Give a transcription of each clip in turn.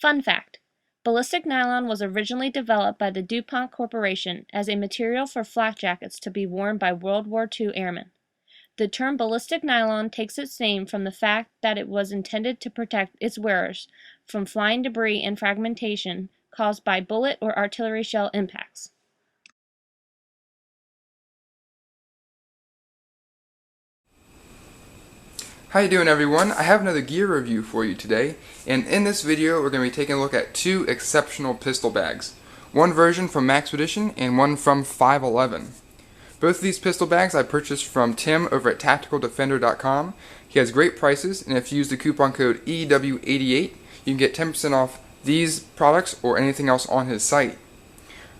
Fun fact: ballistic nylon was originally developed by the DuPont Corporation as a material for flak jackets to be worn by World War II airmen. The term ballistic nylon takes its name from the fact that it was intended to protect its wearers from flying debris and fragmentation caused by bullet or artillery shell impacts. How you doing, everyone? I have another gear review for you today, and in this video we're going to be taking a look at two exceptional pistol bags. One version from Maxpedition and one from 511. Both of these pistol bags I purchased from Tim over at tacticaldefender.com. He has great prices, and if you use the coupon code EW88 you can get 10% off these products or anything else on his site.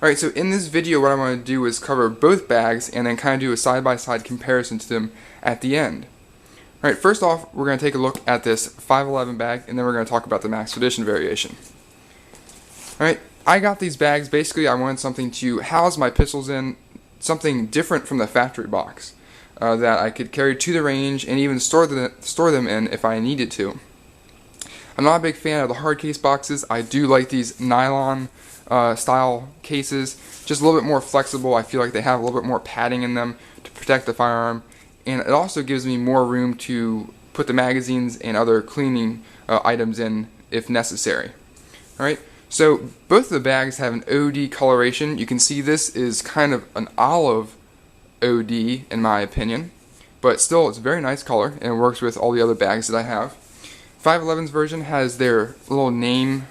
Alright, so in this video what I want to do is cover both bags and then kind of do a side-by-side comparison to them at the end. Alright, first off, we're going to take a look at this 511 bag, and then we're going to talk about the Maxpedition variation. Alright, I got these bags, basically I wanted something to house my pistols in, something different from the factory box, that I could carry to the range and even store them in if I needed to. I'm not a big fan of the hard case boxes. I do like these nylon style cases, just a little bit more flexible. I feel like they have a little bit more padding in them to protect the firearm. And it also gives me more room to put the magazines and other cleaning items in if necessary. Alright, so both of the bags have an OD coloration. You can see this is kind of an olive OD in my opinion, but still it's a very nice color and it works with all the other bags that I have. 511's version has their little name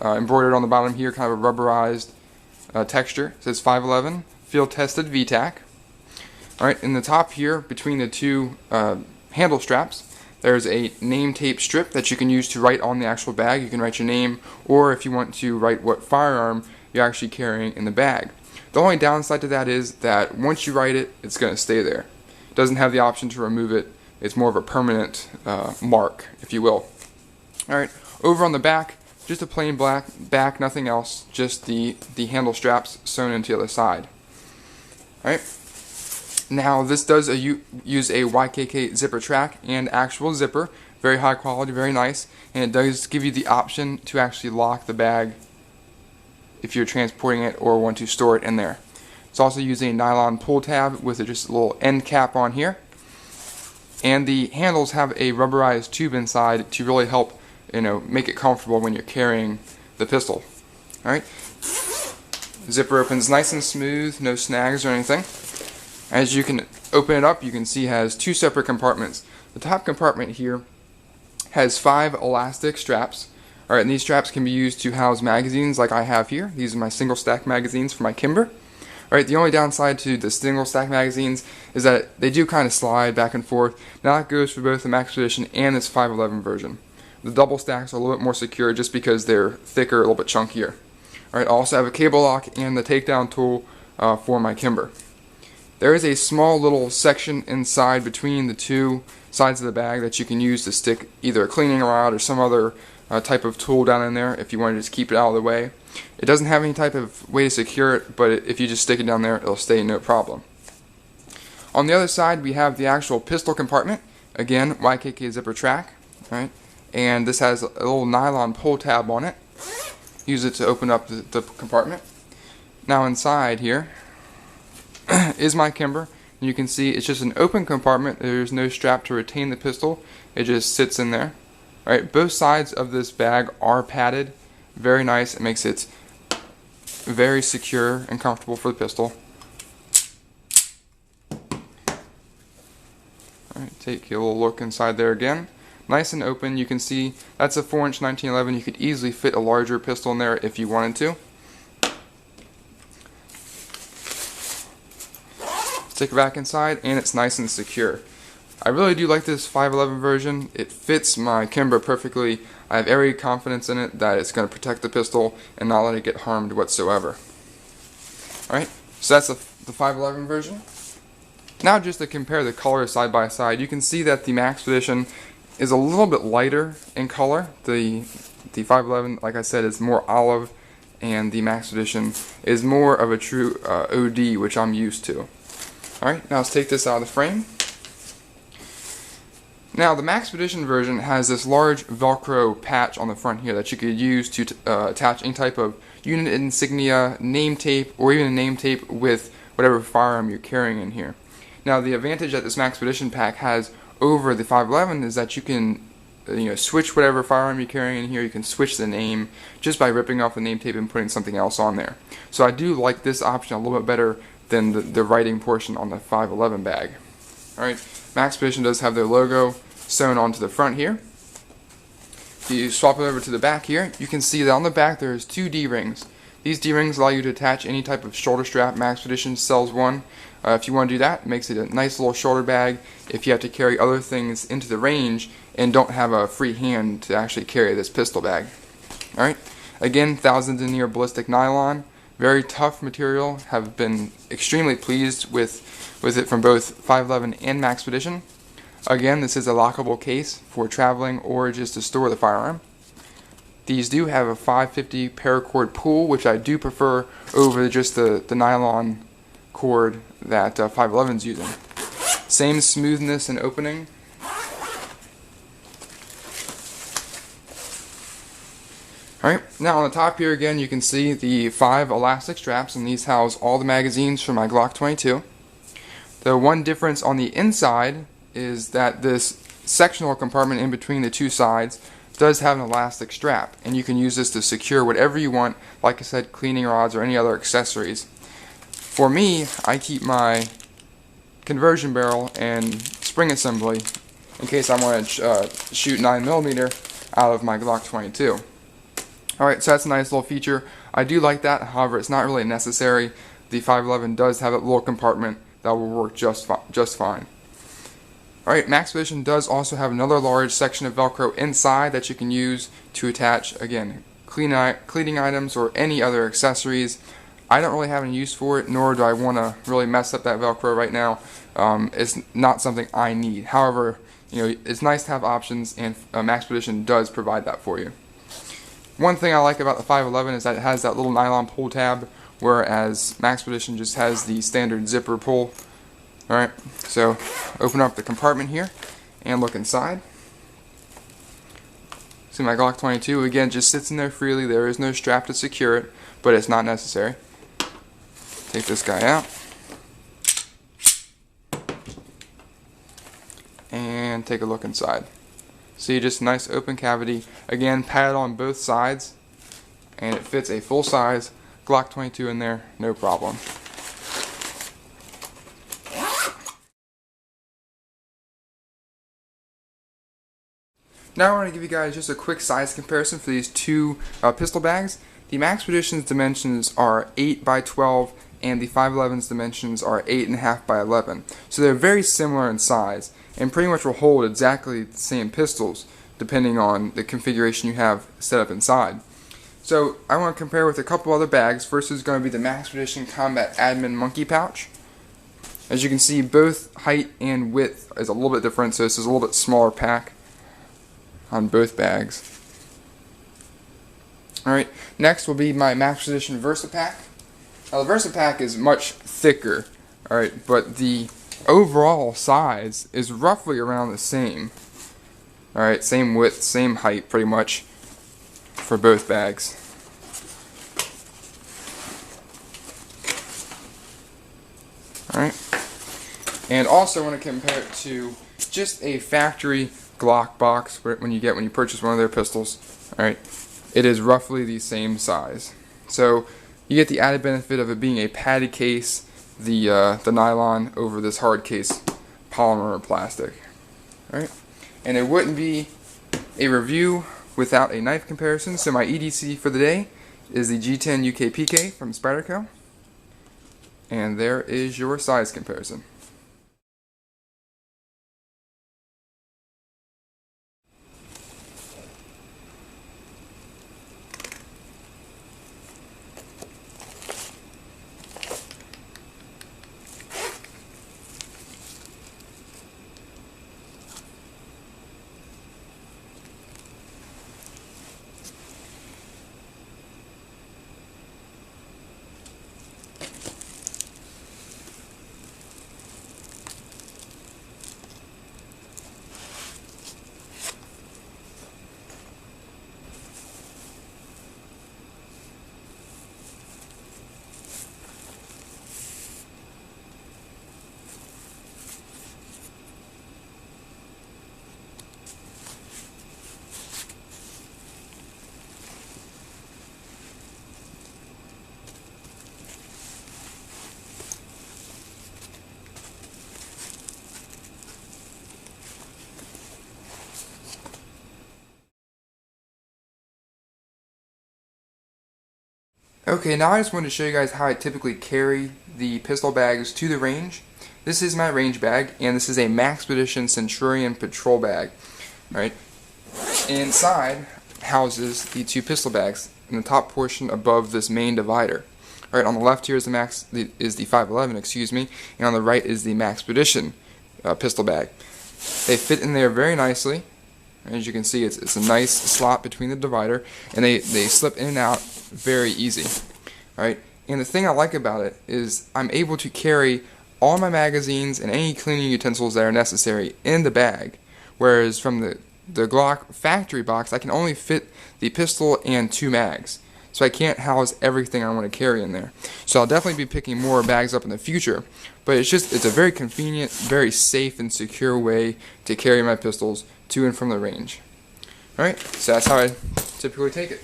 embroidered on the bottom here, kind of a rubberized texture. It says 511 Field Tested VTAC. Alright, in the top here, between the two handle straps, there's a name tape strip that you can use to write on the actual bag. You can write your name, or if you want to write what firearm you're actually carrying in the bag. The only downside to that is that once you write it, it's going to stay there. It doesn't have the option to remove it. It's more of a permanent mark, if you will. Alright, over on the back, just a plain black back, nothing else, just the handle straps sewn into the other side. Alright. Now this does use a YKK zipper track and actual zipper, very high quality, very nice, and it does give you the option to actually lock the bag if you're transporting it or want to store it in there. It's also using a nylon pull tab with just a little end cap on here, and the handles have a rubberized tube inside to really help, make it comfortable when you're carrying the pistol. Alright, zipper opens nice and smooth, no snags or anything. As you can open it up, you can see it has two separate compartments. The top compartment here has 5 elastic straps. Alright, and these straps can be used to house magazines like I have here. These are my single stack magazines for my Kimber. Alright, the only downside to the single stack magazines is that they do kind of slide back and forth. Now that goes for both the Maxpedition and this 511 version. The double stacks are a little bit more secure just because they're thicker, a little bit chunkier. Alright, I also have a cable lock and the takedown tool for my Kimber. There is a small little section inside between the two sides of the bag that you can use to stick either a cleaning rod or some other type of tool down in there if you want to just keep it out of the way. It doesn't have any type of way to secure it, but if you just stick it down there, it'll stay no problem. On the other side, we have the actual pistol compartment. Again, YKK zipper track, right? And this has a little nylon pull tab on it. Use it to open up the compartment. Now inside here is my Kimber. And you can see it's just an open compartment. There's no strap to retain the pistol. It just sits in there. Alright, both sides of this bag are padded. Very nice. It makes it very secure and comfortable for the pistol. Alright, take a little look inside there again. Nice and open. You can see that's a 4-inch 1911. You could easily fit a larger pistol in there if you wanted to. Stick it back inside and it's nice and secure. I really do like this 511 version. It fits my Kimber perfectly. I have every confidence in it that it's going to protect the pistol and not let it get harmed whatsoever. Alright, so that's the 511 version. Now just to compare the colors side by side, you can see that the Maxpedition is a little bit lighter in color. The 511, like I said, is more olive, and the Maxpedition is more of a true OD, which I'm used to. Alright, now let's take this out of the frame. Now, the Maxpedition version has this large Velcro patch on the front here that you could use to attach any type of unit insignia, name tape, or even a name tape with whatever firearm you're carrying in here. Now, the advantage that this Maxpedition pack has over the 511 is that you can switch whatever firearm you're carrying in here. You can switch the name just by ripping off the name tape and putting something else on there. So I do like this option a little bit better than the writing portion on the 511 bag. Alright, Maxpedition does have their logo sewn onto the front here. If you swap it over to the back here, you can see that on the back there's two D-rings. These D-rings allow you to attach any type of shoulder strap. Maxpedition sells one. If you want to do that, it makes it a nice little shoulder bag if you have to carry other things into the range and don't have a free hand to actually carry this pistol bag. Alright, again, 1000 denier ballistic nylon, very tough material. Have been extremely pleased with it from both 511 and Maxpedition. Again, this is a lockable case for traveling or just to store the firearm. These do have a 550 paracord pull, which I do prefer over just the nylon cord that 511 is using. Same smoothness and opening. Alright, now on the top here again you can see the 5 elastic straps, and these house all the magazines for my Glock 22. The one difference on the inside is that this sectional compartment in between the two sides does have an elastic strap, and you can use this to secure whatever you want, like I said, cleaning rods or any other accessories. For me, I keep my conversion barrel and spring assembly in case I want to shoot 9mm out of my Glock 22. Alright, so that's a nice little feature. I do like that, however it's not really necessary. The 511 does have a little compartment that will work just fine. Alright, Maxpedition does also have another large section of Velcro inside that you can use to attach, again, cleaning items or any other accessories. I don't really have any use for it, nor do I want to really mess up that Velcro right now. It's not something I need. However, it's nice to have options, and Maxpedition does provide that for you. One thing I like about the 511 is that it has that little nylon pull tab, whereas Maxpedition just has the standard zipper pull. Alright, so open up the compartment here and look inside. See, my Glock 22 again just sits in there freely. There is no strap to secure it, but it's not necessary. Take this guy out and take a look inside. See, just a nice open cavity, again padded on both sides, and it fits a full size Glock 22 in there, no problem. Now I want to give you guys just a quick size comparison for these two pistol bags. The Maxpedition's dimensions are 8 by 12 and the 511's dimensions are 8.5 by 11. So they're very similar in size and pretty much will hold exactly the same pistols depending on the configuration you have set up inside. So I want to compare with a couple other bags. First is going to be the Maxpedition Combat Admin Monkey Pouch. As you can see, both height and width is a little bit different, so this is a little bit smaller pack on both bags. Alright, next will be my Maxpedition VersaPack. Now the VersaPack is much thicker, alright, but the overall size is roughly around the same. Alright, same width, same height pretty much for both bags. Alright, and also want to compare it to just a factory Glock box when you purchase one of their pistols. Alright, it is roughly the same size. So you get the added benefit of it being a padded case, the nylon over this hard case polymer or plastic. Alright, and it wouldn't be a review without a knife comparison. So my EDC for the day is the G10 UKPK from Spyderco, and there is your size comparison. Okay, now I just wanted to show you guys how I typically carry the pistol bags to the range. This is my range bag, and this is a Maxpedition Centurion patrol bag. Right? Inside houses the two pistol bags in the top portion above this main divider. Right, on the left here is the 511, excuse me, and on the right is the Maxpedition pistol bag. They fit in there very nicely. As you can see, it's a nice slot between the divider, and they slip in and out very easy. Alright, and the thing I like about it is I'm able to carry all my magazines and any cleaning utensils that are necessary in the bag, whereas from the Glock factory box I can only fit the pistol and 2 mags, so I can't house everything I want to carry in there. So I'll definitely be picking more bags up in the future, but it's a very convenient, very safe and secure way to carry my pistols to and from the range. Alright, so that's how I typically take it.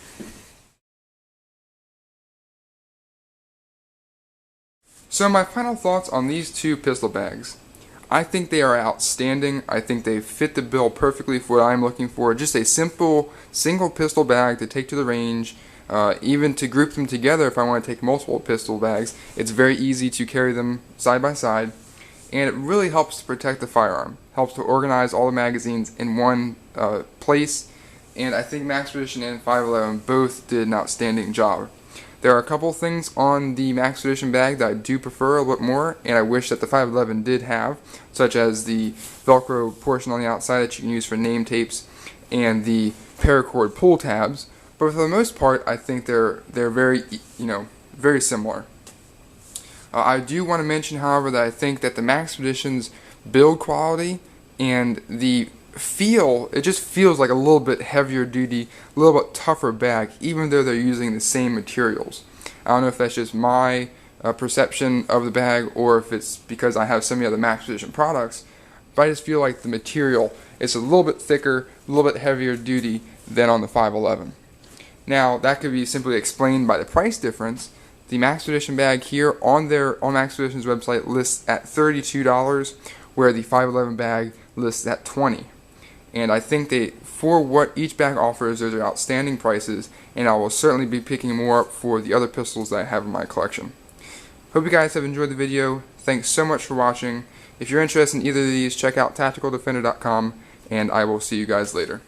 So my final thoughts on these two pistol bags. I think they are outstanding. I think they fit the bill perfectly for what I'm looking for. Just a simple single pistol bag to take to the range, even to group them together if I want to take multiple pistol bags. It's very easy to carry them side by side, and it really helps to protect the firearm. Helps to organize all the magazines in one place, and I think Maxpedition and 511 both did an outstanding job. There are a couple things on the Maxpedition bag that I do prefer a little bit more, and I wish that the 511 did have, such as the Velcro portion on the outside that you can use for name tapes, and the paracord pull tabs. But for the most part, I think they're very, very similar. I do want to mention, however, that I think that the Maxpedition's build quality and the feel, it just feels like a little bit heavier duty, a little bit tougher bag, even though they're using the same materials. I don't know if that's just my perception of the bag, or if it's because I have some of the other Maxpedition products, but I just feel like the material is a little bit thicker, a little bit heavier duty than on the 511. Now, that could be simply explained by the price difference. The Maxpedition bag here on Maxpedition's website lists at $32, where the 511 bag lists at $20. And I think for what each bag offers, those are outstanding prices, and I will certainly be picking more up for the other pistols that I have in my collection. Hope you guys have enjoyed the video. Thanks so much for watching. If you're interested in either of these, check out tacticaldefender.com, and I will see you guys later.